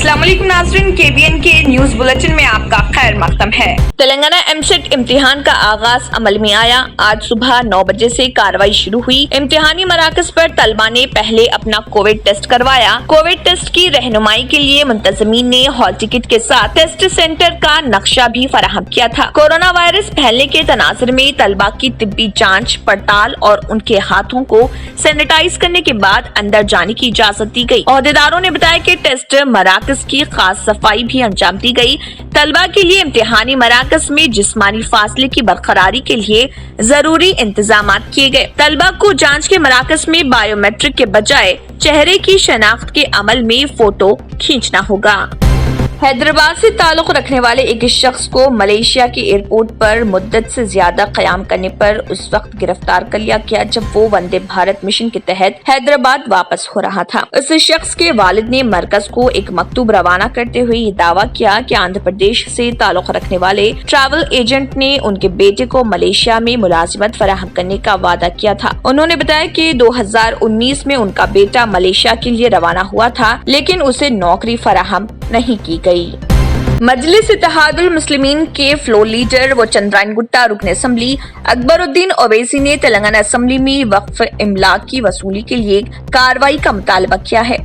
अस्सलाम वालेकुम नाज़रीन, KBN के न्यूज बुलेटिन में आपका खैर मकदम है। तेलंगाना एमसेट इम्तिहान का आगाज अमल में आया। आज सुबह 9 बजे से कार्रवाई शुरू हुई। इम्तिहानी मराकज पर तलबा ने पहले अपना कोविड टेस्ट करवाया। कोविड टेस्ट की रहनुमाई के लिए मुंतजमीन ने हॉल टिकट के साथ टेस्ट सेंटर का नक्शा भी फराहम किया था। कोरोना वायरस फैलने के तनाजुर में तलबा की तिब्बी जाँच पड़ताल और उनके हाथों को सैनिटाइज करने के बाद अंदर जाने की इजाजत दी गयी। ओहदेदारों ने बताया कि टेस्ट मराकज की खास सफाई भी अंजाम दी गई। तलबा के लिए इम्तिहानी मराकज में जिस्मानी फासले की बरकरारी के लिए जरूरी इंतजाम किए गए। तलबा को जांच के मराकज में बायोमेट्रिक के बजाय चेहरे की शनाख्त के अमल में फोटो खींचना होगा। हैदराबाद से ताल्लुक रखने वाले एक शख्स को मलेशिया के एयरपोर्ट पर मुद्दत से ज्यादा कयाम करने पर उस वक्त गिरफ्तार कर लिया गया जब वो वंदे भारत मिशन के तहत हैदराबाद वापस हो रहा था। उस शख्स के वालिद ने मरकज को एक मकतूब रवाना करते हुए ये दावा किया कि आंध्र प्रदेश से ताल्लुक रखने वाले ट्रैवल एजेंट ने उनके बेटे को मलेशिया में मुलाजिमत फराहम करने का वादा किया था। उन्होंने बताया कि 2019 में उनका बेटा मलेशिया के लिए रवाना हुआ था, लेकिन उसे नौकरी फराहम नहीं की गई। मजलिस इत्तेहादुल मुस्लिमीन के फ्लोर लीडर व चंद्रायन गुट्टा रुकन असेंबली अकबरुद्दीन ओवैसी ने तेलंगाना असेंबली में वक्फ इमलाक की वसूली के लिए कार्रवाई का मुतालबा किया है,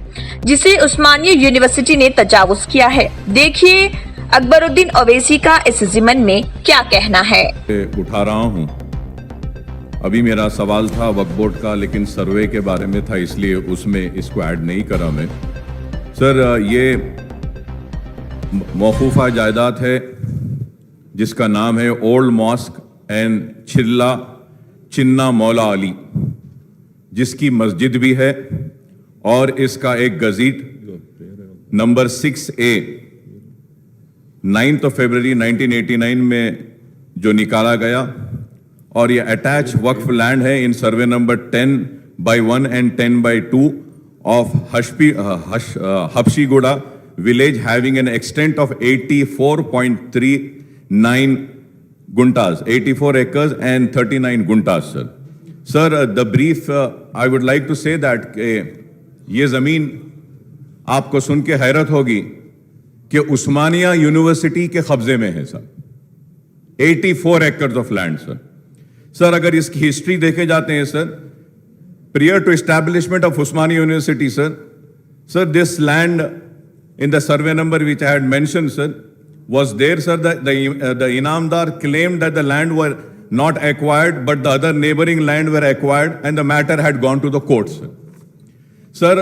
जिसे उस्मानिया यूनिवर्सिटी ने तजावुज किया है। देखिए अकबरुद्दीन ओवैसी का इस ज़िमन में क्या कहना है। उठा रहा हूँ, अभी मेरा सवाल था वक्फ बोर्ड का, लेकिन सर्वे के बारे में था, इसलिए उसमें इसको ऐड नहीं करा मैं। सर, ये मौकूफा जायदाद है जिसका नाम है ओल्ड मॉस्क एंड चिन्ना मौला अली, जिसकी मस्जिद भी है और इसका एक गजीट नंबर 6A 9 फरवरी 1989 में जो निकाला गया, और ये अटैच वक्फ लैंड है in survey number 10/1 and 10/2 of Habshiguda village having an extent of 84.39 guntas, 84 acres and 39 guntas, sir. Sir, the brief, I would like to say that ये ज़मीन आपको सुन के हैरत होगी कि उस्मानिया यूनिवर्सिटी के कब्जे में है sir. 84 acres of land, sir. Sir, अगर इसकी हिस्ट्री देखे जाते हैं sir, prior to establishment of Usmania University, sir, this land in the survey number which I had mentioned, sir, was there, sir. The Inamdar claimed that the land were not acquired, but the other neighboring land were acquired, and the matter had gone to the courts. Sir,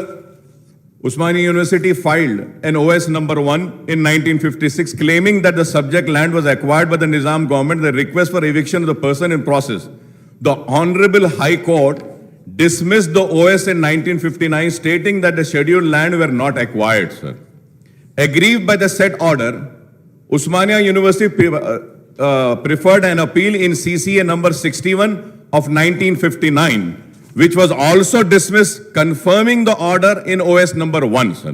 Usmania University filed an OS number 1 in 1956, claiming that the subject land was acquired by the Nizam government. The request for eviction of the person in process. The Honorable High Court dismissed the OS in 1959, stating that the scheduled land were not acquired, sir. Aggrieved by the said order, Usmania University preferred an appeal in CCA number 61 of 1959, which was also dismissed, confirming the order in OS number 1, sir.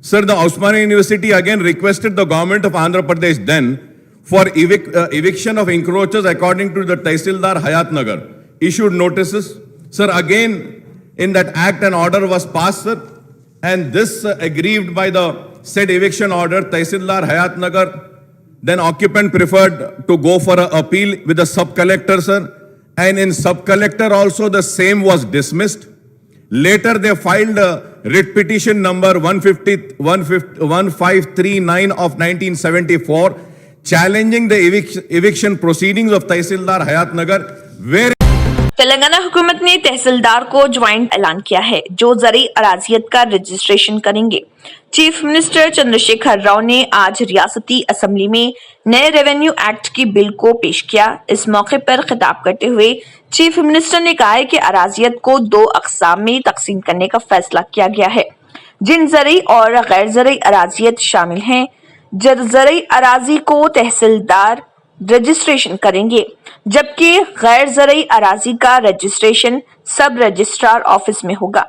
Sir, the Usmania University again requested the government of Andhra Pradesh then for eviction of encroachers according to the Tehsildar Hayatnagar, issued notices. Sir, again in that act an order was passed, sir, and this aggrieved by the said eviction order, Tehsildar Hayatnagar, then occupant preferred to go for an appeal with the sub-collector, sir, and in sub-collector also the same was dismissed. Later they filed a writ petition number 1539 of 1974, challenging the eviction proceedings of Tehsildar Hayatnagar, where Telangana हुकूमत ने तहसीलदार को joint ऐलान किया है, जो ज़रूरी अराजियत का registration करेंगे। चीफ मिनिस्टर चंद्रशेखर राव ने आज रियासती असेंबली में नए रेवेन्यू एक्ट की बिल को पेश किया। इस मौके पर खिताब करते हुए चीफ मिनिस्टर ने कहा है कि अराजियत को 2 अक़साम में तकसीम करने का फैसला किया गया है, जिन ज़रूरी और गैर ज़रूरी अराजियत शामिल हैं। ज़रूरी अराजी को तहसीलदार रजिस्ट्रेशन करेंगे, जबकि गैर ज़रूरी अराजी का रजिस्ट्रेशन सब रजिस्ट्रार ऑफिस में होगा।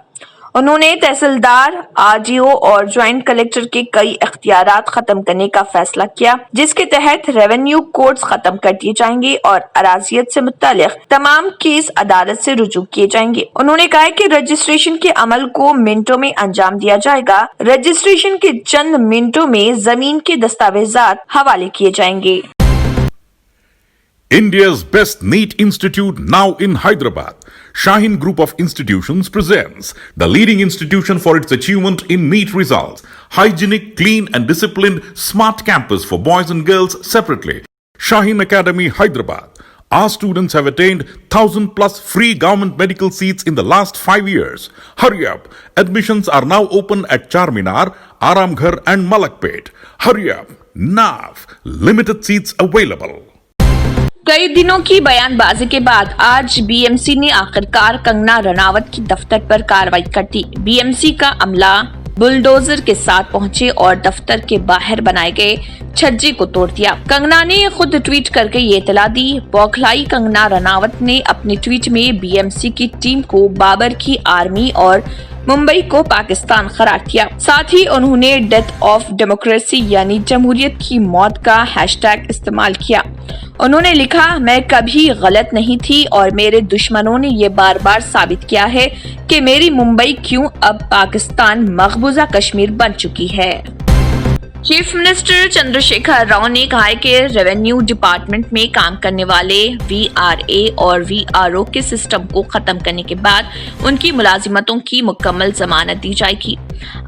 उन्होंने तहसीलदार, आरडीओ और ज्वाइंट कलेक्टर के कई इख्तियारात खत्म करने का फैसला किया, जिसके तहत रेवेन्यू कोर्ट्स खत्म कर दिए जाएंगे और अराजियत से मुत्तल्लिक तमाम केस अदालत से रुजू किए जाएंगे। उन्होंने कहा कि रजिस्ट्रेशन के अमल को मिनटों में अंजाम दिया जाएगा। रजिस्ट्रेशन के चंद मिनटों में जमीन के दस्तावेजात हवाले किए जाएंगे। India's best NEET institute now in Hyderabad. Shaheen Group of Institutions presents the leading institution for its achievement in NEET results. Hygienic, clean and disciplined smart campus for boys and girls separately. Shaheen Academy, Hyderabad. Our students have attained 1,000 plus free government medical seats in the last 5 years. Hurry up. Admissions are now open at Charminar, Aramghar and Malakpet. Hurry up. Now. Limited seats available. कई दिनों की बयानबाजी के बाद आज BMC ने आखिरकार कंगना रनावत की दफ्तर पर कार्रवाई कर दी। बीएमसी का अमला बुलडोजर के साथ पहुंचे और दफ्तर के बाहर बनाए गए छज्जे को तोड़ दिया। कंगना ने खुद ट्वीट करके ये इतला दी। बौखलाई कंगना रनावत ने अपने ट्वीट में बीएमसी की टीम को बाबर की आर्मी और मुंबई को पाकिस्तान करार किया। साथ ही उन्होंने डेथ ऑफ डेमोक्रेसी यानी जमहूरियत की मौत का हैशटैग इस्तेमाल किया। उन्होंने लिखा, मैं कभी गलत नहीं थी और मेरे दुश्मनों ने ये बार बार साबित किया है कि मेरी मुंबई क्यों अब पाकिस्तान मकबूजा कश्मीर बन चुकी है। चीफ मिनिस्टर चंद्रशेखर राव ने कहा है कि रेवेन्यू डिपार्टमेंट में काम करने वाले वीआरए और वीआरओ के सिस्टम को खत्म करने के बाद उनकी मुलाजिमतों की मुकम्मल जमानत दी जाएगी।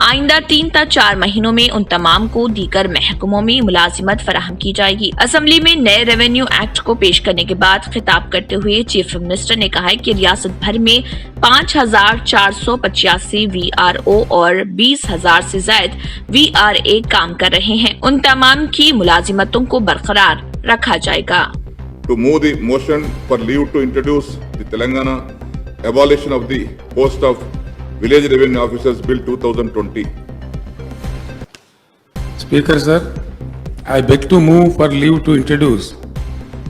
आइंदा 3 या 4 महीनों में उन तमाम को दीगर महकमों में मुलाजिमत फराहम की जाएगी। असेंबली में नए रेवेन्यू एक्ट को पेश करने के बाद खिताब करते हुए चीफ मिनिस्टर ने कहा है कि रियासत भर में 5,485 वीआरओ और 20,000 से ज्यादा वीआरए काम कर रहे हैं। उन तमाम की मुलाजिमतों को बरकरार रखा जाएगा। To move the motion for leave to introduce the Telangana abolition of the post of Village Revenue Officers Bill 2020. Speaker sir, I beg to move for leave to introduce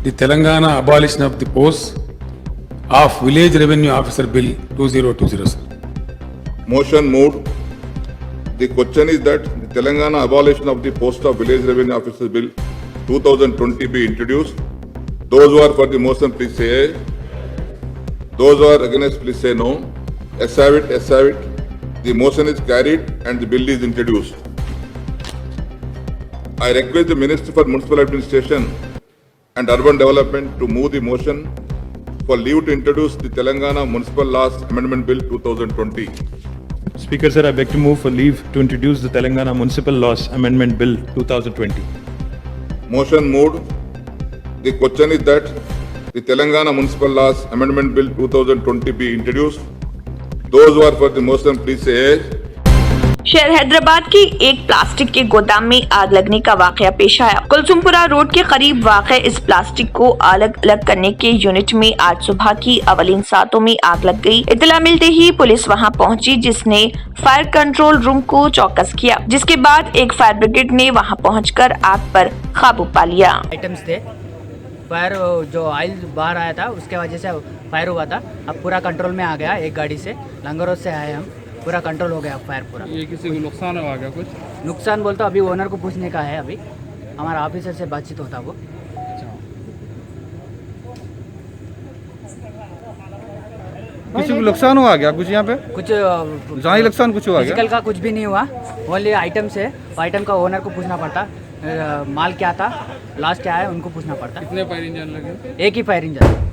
the Telangana abolition of the post of Village Revenue Officer Bill 2020 sir. Motion moved. The question is that the Telangana abolition of the post of Village Revenue Officers Bill 2020 be introduced. Those who are for the motion, please say aye. Those who are against, please say no. Yes have it, yes have it. The motion is carried and the bill is introduced. I request the Minister for Municipal Administration and Urban Development to move the motion for leave to introduce the Telangana Municipal Laws Amendment Bill 2020. Speaker sir, I beg to move for leave to introduce the Telangana Municipal Laws Amendment Bill 2020. Motion moved. The question is that the Telangana Municipal Laws Amendment Bill 2020 be introduced. Those who are for the motion, please say aye. शहर हैदराबाद की एक plastic के गोदाम में आग लगने का वाकया पेश आया। कुलसुमपुरा रोड के करीब वाक़ इस प्लास्टिक को अलग अलग करने के यूनिट में आज सुबह की अवलिन सातों में आग लग गई। इतला मिलते ही पुलिस वहां पहुंची, जिसने फायर कंट्रोल रूम को चौकस किया, जिसके बाद एक फायर ब्रिगेड ने वहां पहुंचकर आग पर काबू पा लिया। आइटम्स थे, फायर जो ऑयल बाहर आया था उसके वजह से फायर हुआ था। अब पूरा कंट्रोल में आ गया। एक गाड़ी से लंगरों से आए हम, पूरा कंट्रोल हो गया फायर पूरा। ये किसी को नुकसान हुआ क्या? कुछ नुकसान बोलते अभी ओनर को पूछने का है। अभी हमारा ऑफिसर से बातचीत होता वो। किसी को नुकसान हुआ क्या कुछ यहाँ पे? कुछ जानी नुकसान कुछ हुआ क्या? फिजिकल का कुछ भी नहीं हुआ। ओनली आइटम से आइटम का ओनर को पूछना पड़ता। माल क्या था, लास्ट क्या है, उनको पूछना पड़ता। कितने फायर इंजन लगे? एक ही फायर इंजन।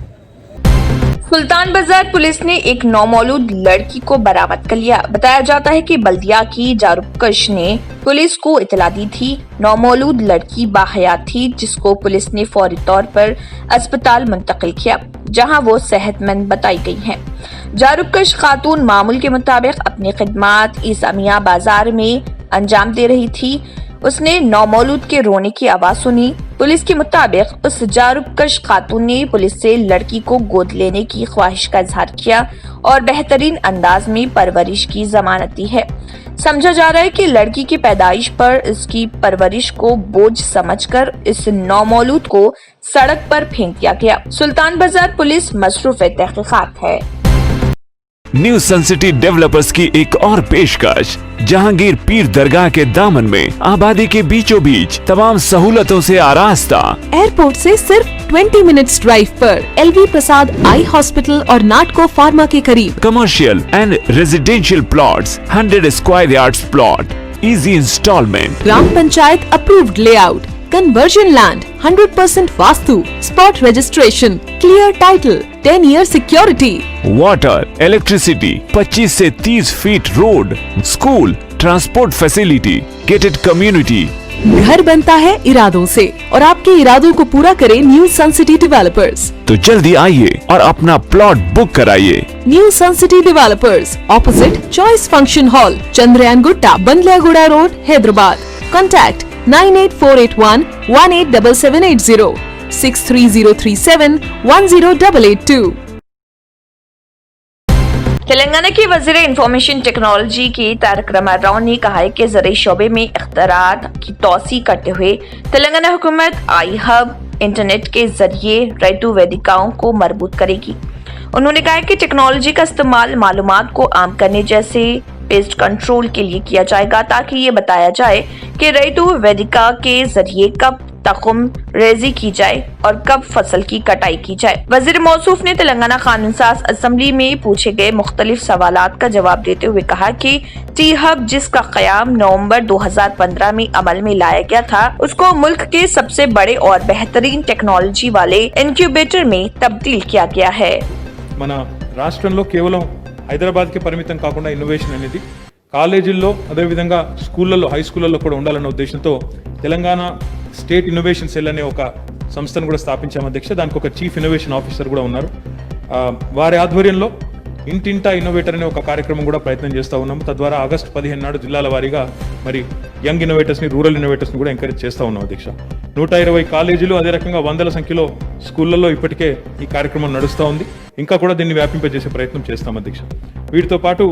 सुल्तान बाजार पुलिस ने एक नौमौलूद लड़की को बरामद कर लिया। बताया जाता है कि बल्दिया की जारूबकश ने पुलिस को इतला दी थी। नौमौलूद लड़की बाहयात थी, जिसको पुलिस ने फौरी तौर पर अस्पताल मुंतकिल किया, जहां वो सेहतमंद बताई गई है। जारूबकश खातून मामूल के मुताबिक अपनी खिदमात ईसामिया बाजार में अंजाम दे रही थी। उसने नौमौलूद के रोने की आवाज सुनी। पुलिस के मुताबिक उस जारूबकश खातून ने पुलिस से लड़की को गोद लेने की ख्वाहिश का इजहार किया और बेहतरीन अंदाज में परवरिश की जमानत दी है। समझा जा रहा है कि लड़की की पैदाइश पर इसकी परवरिश को बोझ समझकर इस नौमौलूद को सड़क पर फेंक दिया गया। सुल्तान बाजार पुलिस मसरूफ तहकीकात है। न्यू सन सिटी डेवलपर्स की एक और पेशकश, जहांगीर पीर दरगाह के दामन में आबादी के बीचों बीच तमाम सहूलतों से आरास्ता। एयरपोर्ट से सिर्फ 20 मिनट्स ड्राइव पर LV प्रसाद आई हॉस्पिटल और नाटको फार्मा के करीब। Commercial and residential plots, 100 square yards plot, easy installment, gram panchayat approved layout, conversion land, 100% vastu, spot registration, clear title, 10 year security, water, electricity, 25 से 30 feet road, school, transport facility, gated community. घर बनता है इरादों से और आपके इरादों को पूरा करे न्यू सन सिटी डेवलपर्स। तो जल्दी आइए और अपना प्लॉट बुक कराइए। New sun city developers, opposite choice function hall, Chandrayangutta, Bandlaguda road, Hyderabad. Contact 98481 187780, 63037 10882। Telangana के वजीर इंफॉर्मेशन टेक्नोलॉजी के तारक रामाराव ने कहा है कि ज़राई शोबे में इख्तियारात की तोसी करते हुए तेलंगाना हुकूमत आई हब इंटरनेट के जरिए रैतु वेदिकाओं को मजबूत करेगी। उन्होंने कहा कि टेक्नोलॉजी का इस्तेमाल मालूमात को आम करने जैसे पेस्ट कंट्रोल के लिए किया जाएगा, ताकि ये बताया जाए कि रैतु वेदिका के जरिए कब तखम रेजी की जाए और कब फसल की कटाई की जाए। वजीर मौसूफ ने तेलंगाना कानून साज असम्बली में पूछे गए मुख्तलिफ सवालात का जवाब देते हुए कहा कि टी हब जिसका क़याम नवंबर 2015 में अमल में लाया गया था, उसको मुल्क के सबसे बड़े और बेहतरीन टेक्नोलॉजी वाले इंक्यूबेटर में तब्दील किया गया है। మన రాష్ట్రంలో కేవలం హైదరాబాద్కి పరిమితం కాకుండా ఇన్నోవేషన్ అనేది కాలేజీల్లో అదేవిధంగా స్కూళ్ళల్లో హై స్కూళ్ళల్లో కూడా ఉండాలన్న ఉద్దేశంతో తెలంగాణ స్టేట్ ఇన్నోవేషన్ సెల్ అనే ఒక సంస్థను కూడా స్థాపించాము అధ్యక్ష. దానికి ఒక చీఫ్ ఇన్నోవేషన్ ఆఫీసర్ కూడా ఉన్నారు. వారి ఆధ్వర్యంలో ఇంటింటా ఇన్నోవేటర్ అనే ఒక కార్యక్రమం కూడా ప్రయత్నం చేస్తూ ఉన్నాము. తద్వారా ఆగస్టు 15 నాడు జిల్లాల వారీగా మరి యంగ్ ఇన్నోవేటర్స్ని, రూరల్ ఇన్నోవేటర్స్ని కూడా ఎంకరేజ్ చేస్తూ ఉన్నాం అధ్యక్ష. 120 కాలేజీలు, అదే రకంగా వందల సంఖ్యలో స్కూళ్ళల్లో ఇప్పటికే ఈ కార్యక్రమం నడుస్తూ ఉంది. ఇంకా కూడా దీన్ని వ్యాపింపజేసే ప్రయత్నం చేస్తాం అధ్యక్ష. వీటితో పాటు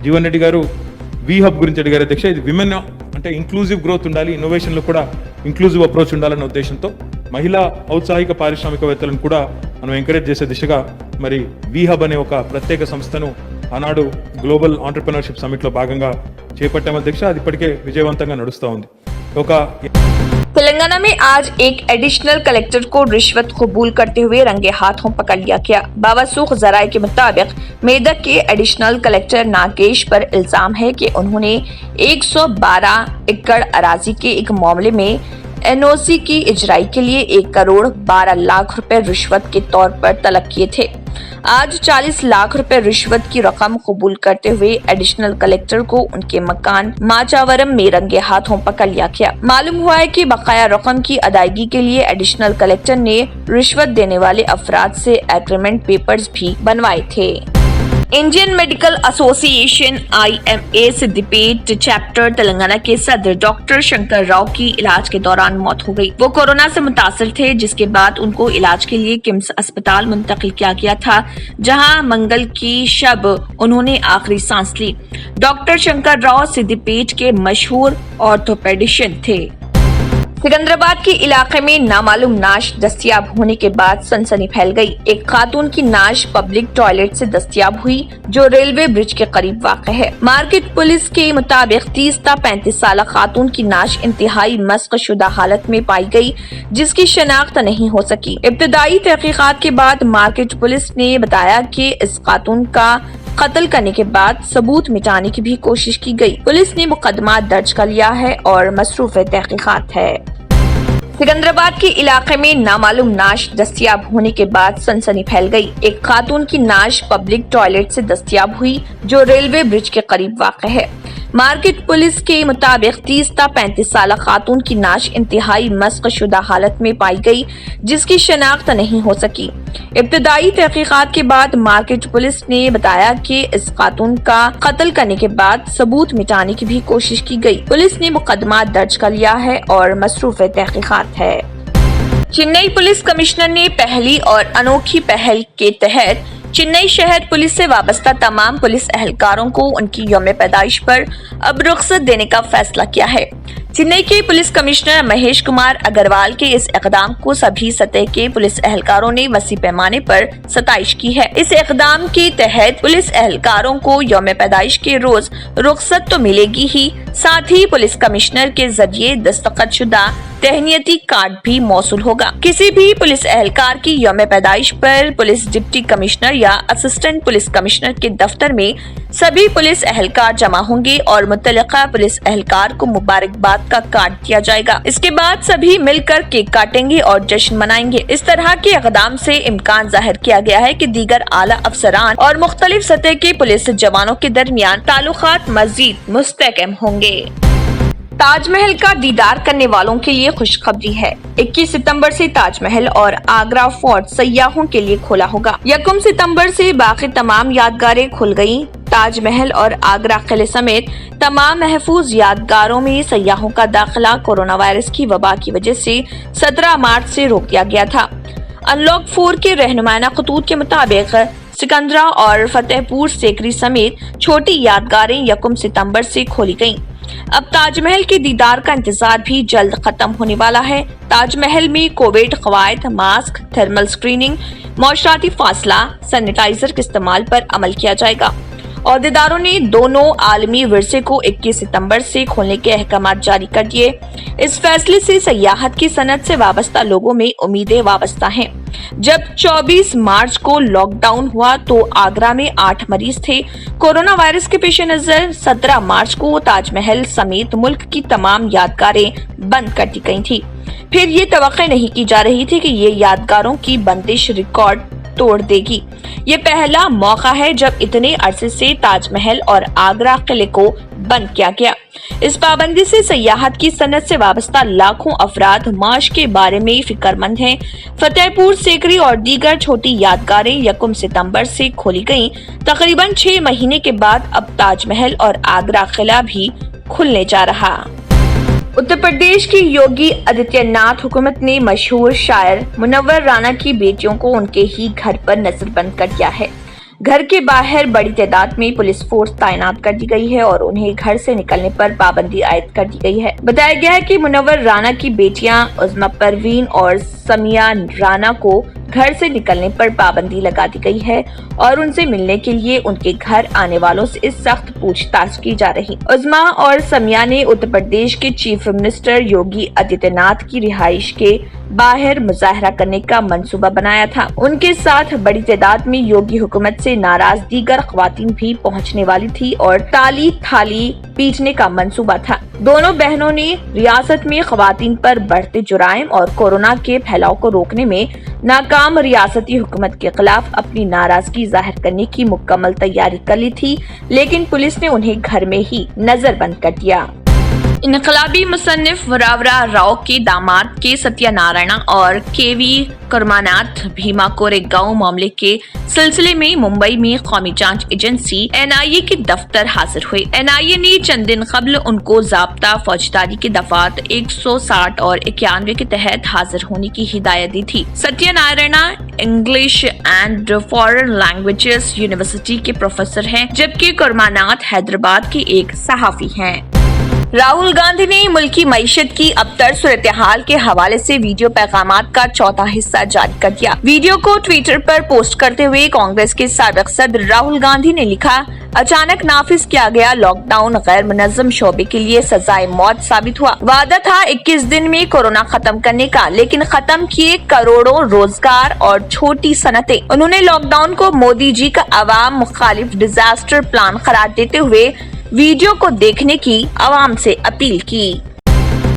జీవన్ రెడ్డి గారు వి హబ్ గురించి అడిగారు అధ్యక్ష. ఇది విమెన్ అంటే ఇంక్లూజివ్ గ్రోత్ ఉండాలి, ఇన్నోవేషన్లో కూడా ఇంక్లూజివ్ అప్రోచ్ ఉండాలన్న ఉద్దేశంతో మహిళా ఔత్సాహిక పారిశ్రామికవేత్తలను కూడా మనం ఎంకరేజ్ చేసే దిశగా మరి వి హబ్ అనే ఒక ప్రత్యేక సంస్థను ఆనాడు గ్లోబల్ ఆంటర్‌ప్రెన్యూర్‌షిప్ సమిట్లో భాగంగా చేపట్టాం అధ్యక్ష. అది ఇప్పటికే విజయవంతంగా నడుస్తూ ఉంది. तेलंगाना में आज एक एडिशनल कलेक्टर को रिश्वत कबूल करते हुए रंगे हाथों पकड़ लिया गया। बावसूख जराये के मुताबिक मेदक के एडिशनल कलेक्टर नागेश पर इल्जाम है कि उन्होंने 112 एकड़ अराजी के एक मामले में NOC की इजराई के लिए 1 करोड़ 12 लाख रुपए रिश्वत के तौर पर तलब किए थे। आज 40 लाख रुपए रिश्वत की रकम कबूल करते हुए एडिशनल कलेक्टर को उनके मकान माचावरम में रंगे हाथों पकड़ लिया गया। मालूम हुआ है कि बकाया रकम की अदायगी के लिए एडिशनल कलेक्टर ने रिश्वत देने वाले अफराद से एग्रीमेंट पेपर्स भी बनवाए थे। Indian medical association IMA Siddipet chapter Telangana के सदर डॉक्टर शंकर राव की इलाज के दौरान मौत हो गई। वो कोरोना से मुतासर थे, जिसके बाद उनको इलाज के लिए किम्स अस्पताल मुंतकिल किया गया था, जहां मंगल की शब उन्होंने आखिरी सांस ली। डॉक्टर शंकर राव सिद्दीपेट के मशहूर ऑर्थोपेडिशियन थे। सिकंदराबाद के इलाके में नामालूम नाश दस्तयाब होने के बाद सनसनी फैल गई। एक खातून की नाश पब्लिक टॉयलेट से दस्तयाब हुई, जो रेलवे ब्रिज के करीब वाक़ है। मार्केट पुलिस के मुताबिक 30 ता 35 साल खातून की नाश इंतहाई मस्क शुदा हालत में पाई गई, जिसकी शनाख्त नहीं हो सकी। इब्तदाई तहकीकात के बाद मार्केट पुलिस ने बताया कि इस खातून का कत्ल करने के बाद सबूत मिटाने की भी कोशिश की गई। पुलिस ने मुकदमा दर्ज कर लिया है और मसरूफ तहकीकात है। सिकंदराबाद के इलाके में नामालूम नाश दस्तयाब होने के बाद सनसनी फैल गई। एक खातून की नाश पब्लिक टॉयलेट से दस्तयाब हुई, जो रेलवे ब्रिज के करीब वाक़ है। मार्केट पुलिस के मुताबिक 30 ता 35 साल खातून की नाश इंतहाई मस्क शुदा हालत में पाई गई, जिसकी शनाख्त नहीं हो सकी। इब्तदाई तहकीकात के बाद मार्केट पुलिस ने बताया कि इस खातून का कत्ल करने के बाद सबूत मिटाने की भी कोशिश की गई। पुलिस ने मुकदमा दर्ज कर लिया है और मसरूफ तहकीकात है। चेन्नई पुलिस कमिश्नर ने पहली और अनोखी पहल के तहत चेन्नई शहर पुलिस से वाबस्ता तमाम पुलिस एहलकारों को उनकी यौम पैदाइश पर अब रुख्सत देने का फैसला किया है। चेन्नई के पुलिस कमिश्नर महेश कुमार अग्रवाल के इस इकदाम को सभी सतह के पुलिस एहलकारों ने वसी पैमाने पर सताइश की है। इस इकदाम के तहत पुलिस एहलकारों को यौम पैदाइश के रोज रुखसत तो मिलेगी ही, साथ ही पुलिस कमिश्नर के जरिए दस्तखत शुदा तहनीती कार्ड भी मौसूल होगा। किसी भी पुलिस एहलकार की यौम पैदाइश पर पुलिस डिप्टी कमिश्नर या असिस्टेंट पुलिस कमिश्नर के दफ्तर में सभी पुलिस एहलकार जमा होंगे और मुतल्लिका पुलिस एहलकार को मुबारकबाद का कार्ड दिया जाएगा। इसके बाद सभी मिलकर केक काटेंगे और जश्न मनाएंगे। इस तरह के इक़दाम से इम्कान जाहिर किया गया है कि दीगर आला अफसरान और मुख्तलिफ सतह के पुलिस जवानों के दरमियान ताल्लुकात मजीद मुस्तहकम होंगे। ताजमहल का दीदार करने वालों के लिए खुशखबरी है। 21 सितंबर से ताजमहल और आगरा फोर्ट सयाहों के लिए खोला होगा। 1 सितंबर से बाकी तमाम यादगारें खुल गयी। ताजमहल और आगरा किले समेत तमाम महफूज यादगारों में सयाहों का दाखिला कोरोना वायरस की वबा की वजह से 17 मार्च से रोक दिया गया था। अनलॉक 4 के रहनुमाना खतूत के मुताबिक सिकंदरा और फतेहपुर सेकरी समेत छोटी यादगारें 1 सितंबर से खोली गयी। अब ताजमहल के दीदार का इंतजार भी जल्द खत्म होने वाला है। ताजमहल में कोविड कवायद, मास्क, थर्मल स्क्रीनिंग, मौशराती फासला, सैनिटाइजर के इस्तेमाल पर अमल किया जाएगा। औहदेदारों ने दोनों आलमी विरसे को 21 सितंबर से खोलने के अहकाम जारी कर दिए। इस फैसले से सयाहत की सनत से वाबस्ता लोगों में उम्मीदें वाबस्ता हैं। जब 24 मार्च को लॉकडाउन हुआ तो आगरा में 8 मरीज थे। कोरोना वायरस के पेश नजर 17 मार्च को ताजमहल समेत मुल्क की तमाम यादगारें बंद कर दी गयी थी। फिर ये तवक्को नहीं की जा रही थी कि ये यादगारों की बंदिश रिकॉर्ड तोड़ देगी। ये पहला मौका है जब इतने अरसे से ताजमहल और आगरा किले को बंद किया गया। इस पाबंदी से सयाहत की सनत से वाबस्ता लाखों अफराद माश के बारे में फिक्रमंद हैं। फतेहपुर सेकरी और दीगर छोटी यादगारें 1 सितंबर से खोली गयी। तकरीबन 6 महीने के बाद अब ताजमहल और आगरा किला भी खुलने जा रहा। उत्तर प्रदेश की योगी आदित्यनाथ हुकूमत ने मशहूर शायर मुनव्वर राना की बेटियों को उनके ही घर पर नजरबंद कर दिया है। घर के बाहर बड़ी तादाद में पुलिस फोर्स तैनात कर दी गई है और उन्हें घर से निकलने पर पाबंदी आयद कर दी गई है। बताया गया है कि मुनव्वर राना की बेटियां उज़्मा परवीन और समिया राना को घर से निकलने पर पाबंदी लगा दी गई है और उनसे मिलने के लिए उनके घर आने वालों से सख्त पूछताछ की जा रही। उज़्मा और समिया ने उत्तर प्रदेश के चीफ मिनिस्टर योगी आदित्यनाथ की रिहाइश के बाहर मुजाहरा करने का मंसूबा बनाया था। उनके साथ बड़ी तादाद में योगी हुकूमत से नाराज दीगर ख्वातीन भी पहुंचने वाली थी और ताली थाली पीटने का मंसूबा था। दोनों बहनों ने रियासत में ख्वातीन पर बढ़ते जुराइम और कोरोना के फैलाव को रोकने में नाकाम रियासती हुकूमत के खिलाफ अपनी नाराजगी जाहिर करने की मुकम्मल तैयारी कर ली थी, लेकिन पुलिस ने उन्हें घर में ही नजरबंद कर दिया। इनकलाबी मुसन्निफ मुरावरा राव के दामाद के सत्यनारायण और केवी कर्मानाथ भीमा कोरेगांव मामले के सिलसिले में मुंबई में कौमी जांच एजेंसी NIA के दफ्तर हाजिर हुए। NIA ने चंद दिन कबल उनको ज़ाब्ता फौजदारी के दफात 160 और 91 के तहत हाजिर होने की हिदायत दी थी। Satyanarayan English and foreign languages university के प्रोफेसर हैं, जबकि कर्मानाथ हैदराबाद के एक सहाफी हैं। राहुल गांधी ने मुल्की मईशत की अबतर सूरत हाल के हवाले से वीडियो पैगामात का चौथा हिस्सा जारी कर दिया। वीडियो को ट्विटर पर पोस्ट करते हुए कांग्रेस के साबिक सदर राहुल गांधी ने लिखा, अचानक नाफिज किया गया लॉकडाउन गैर मुनज़्ज़म शोबे के लिए सजाए मौत साबित हुआ। वादा था 21 दिन में कोरोना खत्म करने का, लेकिन खत्म किए करोड़ों रोजगार और छोटी सनतें। उन्होंने लॉकडाउन को मोदी जी का अवाम मुखालिफ डिजास्टर प्लान करार देते हुए वीडियो को देखने की आवाम से अपील की।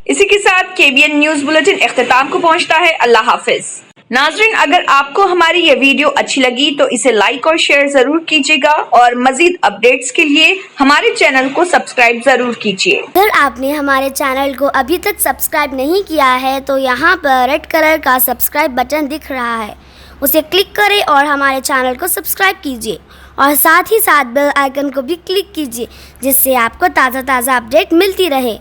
इसी के साथ KBN न्यूज बुलेटिन इख्तिताम को पहुंचता है। अल्लाह हाफिज। नाज़रीन, अगर आपको हमारी ये वीडियो अच्छी लगी तो इसे लाइक और शेयर जरूर कीजिएगा और मजीद अपडेट्स के लिए हमारे चैनल को सब्सक्राइब जरूर कीजिए। अगर आपने हमारे चैनल को अभी तक सब्सक्राइब नहीं किया है तो यहाँ पर रेड कलर का सब्सक्राइब बटन दिख रहा है, उसे क्लिक करें और हमारे चैनल को सब्सक्राइब कीजिए और साथ ही साथ बेल आइकन को भी क्लिक कीजिए, जिससे आपको ताज़ा अपडेट मिलती रहे।